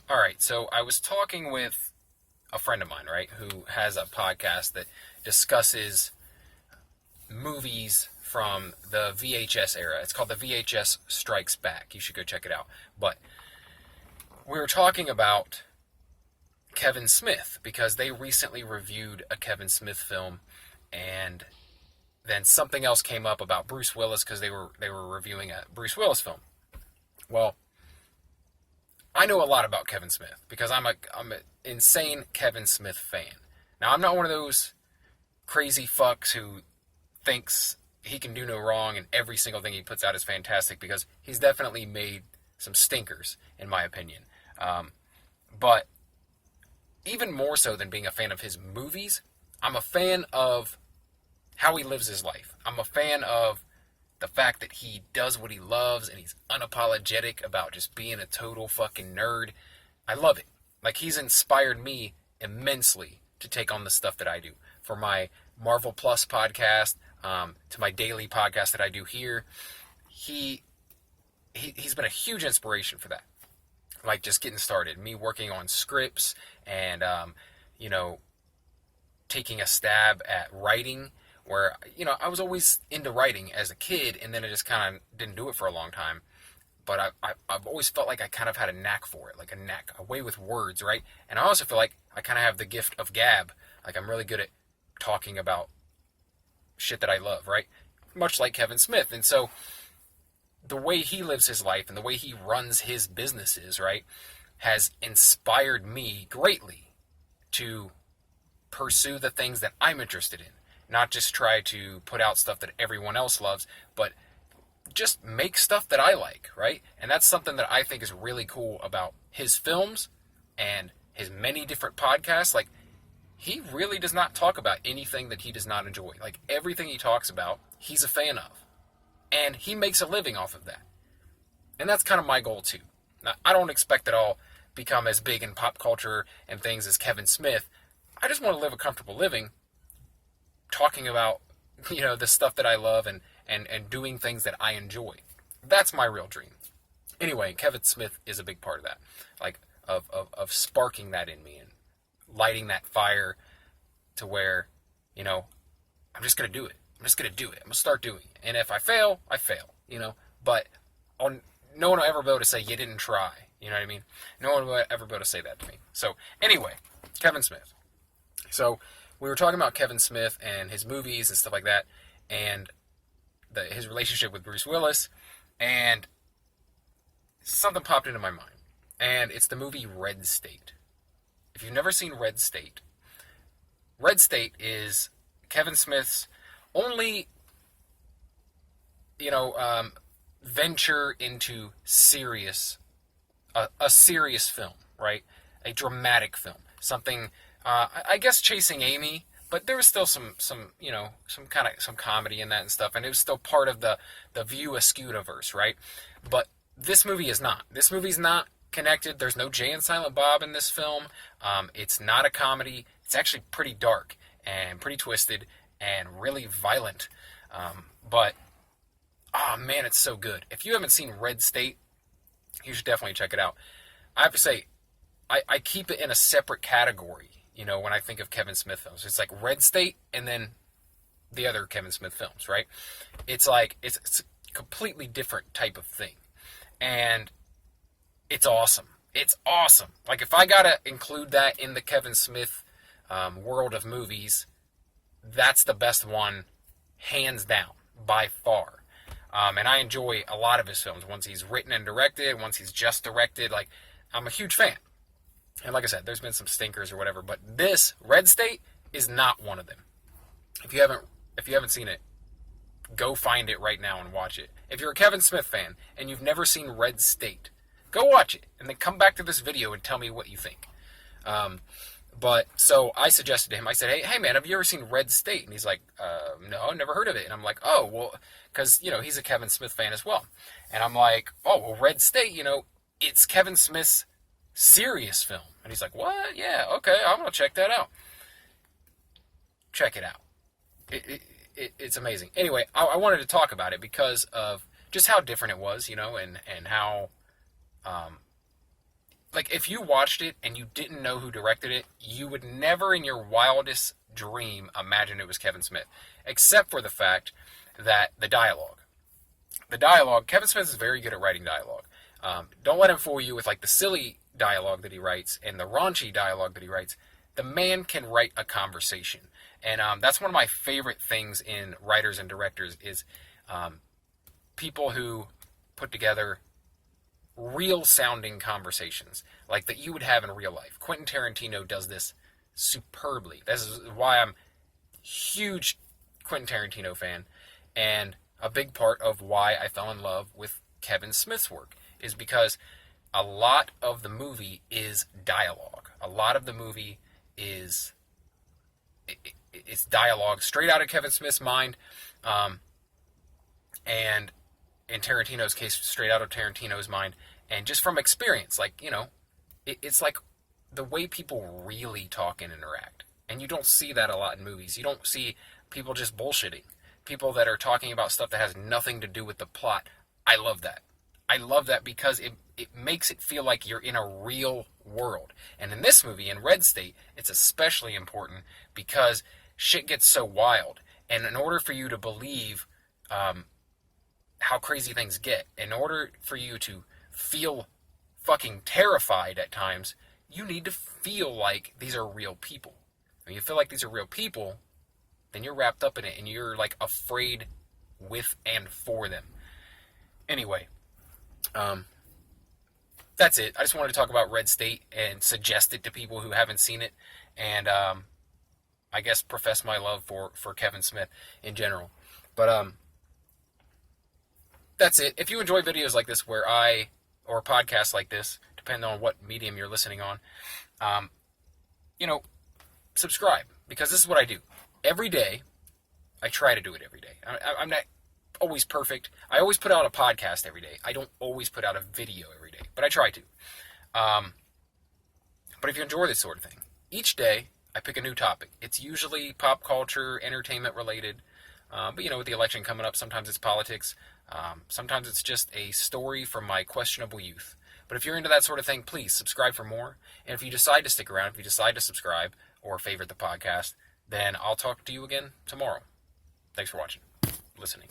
All right, so I was talking with a friend of mine, right, who has a podcast that discusses movies from the VHS era. It's called the VHS Strikes Back. You should go check it out. But we were talking about Kevin Smith because they recently reviewed a Kevin Smith film, and then something else came up about Bruce Willis because they were reviewing a Bruce Willis film. Well, I know a lot about Kevin Smith because I'm an insane Kevin Smith fan. Now, I'm not one of those crazy fucks who thinks he can do no wrong and every single thing he puts out is fantastic, because he's definitely made some stinkers, in my opinion. But even more so than being a fan of his movies, I'm a fan of how he lives his life. I'm a fan of the fact that he does what he loves and he's unapologetic about just being a total fucking nerd. I love it. Like, he's inspired me immensely to take on the stuff that I do. For my Marvel Plus podcast, to my daily podcast that I do here, he's been a huge inspiration for that. Like, just getting started, me working on scripts and, you know, taking a stab at writing, where, you know, I was always into writing as a kid, and then I just kind of didn't do it for a long time. But I've always felt like I kind of had a knack for it, like a way with words, right? And I also feel like I kind of have the gift of gab. Like, I'm really good at talking about shit that I love, right? Much like Kevin Smith. And so the way he lives his life and the way he runs his businesses, right, has inspired me greatly to pursue the things that I'm interested in. Not just try to put out stuff that everyone else loves, but just make stuff that I like, right? And that's something that I think is really cool about his films and his many different podcasts. Like, he really does not talk about anything that he does not enjoy. Like, everything he talks about, he's a fan of. And he makes a living off of that. And that's kind of my goal too. Now, I don't expect that I'll become as big in pop culture and things as Kevin Smith. I just want to live a comfortable living, talking about, you know, the stuff that I love and doing things that I enjoy. That's my real dream. Anyway, Kevin Smith is a big part of that. Like, of sparking that in me and lighting that fire to where, you know, I'm just going to do it. I'm just going to do it. I'm going to start doing it. And if I fail, I fail, you know. But no one will ever be able to say, you didn't try. You know what I mean? No one will ever be able to say that to me. So, anyway, Kevin Smith. So, we were talking about Kevin Smith and his movies and stuff like that, and his relationship with Bruce Willis, and something popped into my mind. And it's the movie Red State. If you've never seen Red State is Kevin Smith's only, you know, venture into a serious film, right? A dramatic film. Something, I guess, Chasing Amy, but there was still some you know, some comedy in that and stuff, and it was still part of the View Askew-verse, right? But this movie is not. This movie's not connected. There's no Jay and Silent Bob in this film. It's not a comedy. It's actually pretty dark and pretty twisted and really violent. But, oh man, it's so good. If you haven't seen Red State, you should definitely check it out. I have to say, I keep it in a separate category, you know, when I think of Kevin Smith films. It's like Red State and then the other Kevin Smith films, right? It's like, it's a completely different type of thing. And it's awesome. It's awesome. Like, if I gotta include that in the Kevin Smith world of movies, that's the best one, hands down, by far. And I enjoy a lot of his films. Once he's written and directed, once he's just directed, like, I'm a huge fan. And like I said, there's been some stinkers or whatever, but this, Red State, is not one of them. If you haven't seen it, go find it right now and watch it. If you're a Kevin Smith fan and you've never seen Red State, go watch it and then come back to this video and tell me what you think. But so I suggested to him, I said, hey man, have you ever seen Red State? And he's like, no, never heard of it. And I'm like, oh, well, because, you know, he's a Kevin Smith fan as well. And I'm like, oh, well, Red State, you know, it's Kevin Smith's serious film. And he's like, what? Yeah, okay, I'm going to check that out. Check it out. It's amazing. Anyway, I wanted to talk about it because of just how different it was, you know, and how, like, if you watched it and you didn't know who directed it, you would never in your wildest dream imagine it was Kevin Smith, except for the fact that the dialogue, Kevin Smith is very good at writing dialogue. Don't let him fool you with like the silly dialogue that he writes and the raunchy dialogue that he writes. The man can write a conversation. And that's one of my favorite things in writers and directors is people who put together real sounding conversations like that you would have in real life. Quentin Tarantino does this superbly. This is why I'm a huge Quentin Tarantino fan, and a big part of why I fell in love with Kevin Smith's work is because a lot of the movie is dialogue. A lot of the movie is it's dialogue straight out of Kevin Smith's mind, and in Tarantino's case, straight out of Tarantino's mind, and just from experience, like, you know, it's like the way people really talk and interact. And you don't see that a lot in movies. You don't see people just bullshitting. People that are talking about stuff that has nothing to do with the plot. I love that. I love that because it makes it feel like you're in a real world. And in this movie, in Red State, it's especially important because shit gets so wild. And in order for you to believe how crazy things get, in order for you to feel fucking terrified at times, you need to feel like these are real people. When you feel like these are real people, then you're wrapped up in it and you're like afraid with and for them. Anyway, that's it. I just wanted to talk about Red State and suggest it to people who haven't seen it, and I guess profess my love for Kevin Smith in general. But that's it. If you enjoy videos like this or podcasts like this, depending on what medium you're listening on, subscribe, because this is what I do. Every day, I try to do it every day. I'm not always perfect. I always put out a podcast every day. I don't always put out a video every day, but I try to. But if you enjoy this sort of thing, each day I pick a new topic. It's usually pop culture, entertainment related. But with the election coming up, sometimes it's politics. Sometimes it's just a story from my questionable youth. But if you're into that sort of thing, please subscribe for more. And if you decide to stick around, if you decide to subscribe or favorite the podcast, then I'll talk to you again tomorrow. Thanks for watching, listening.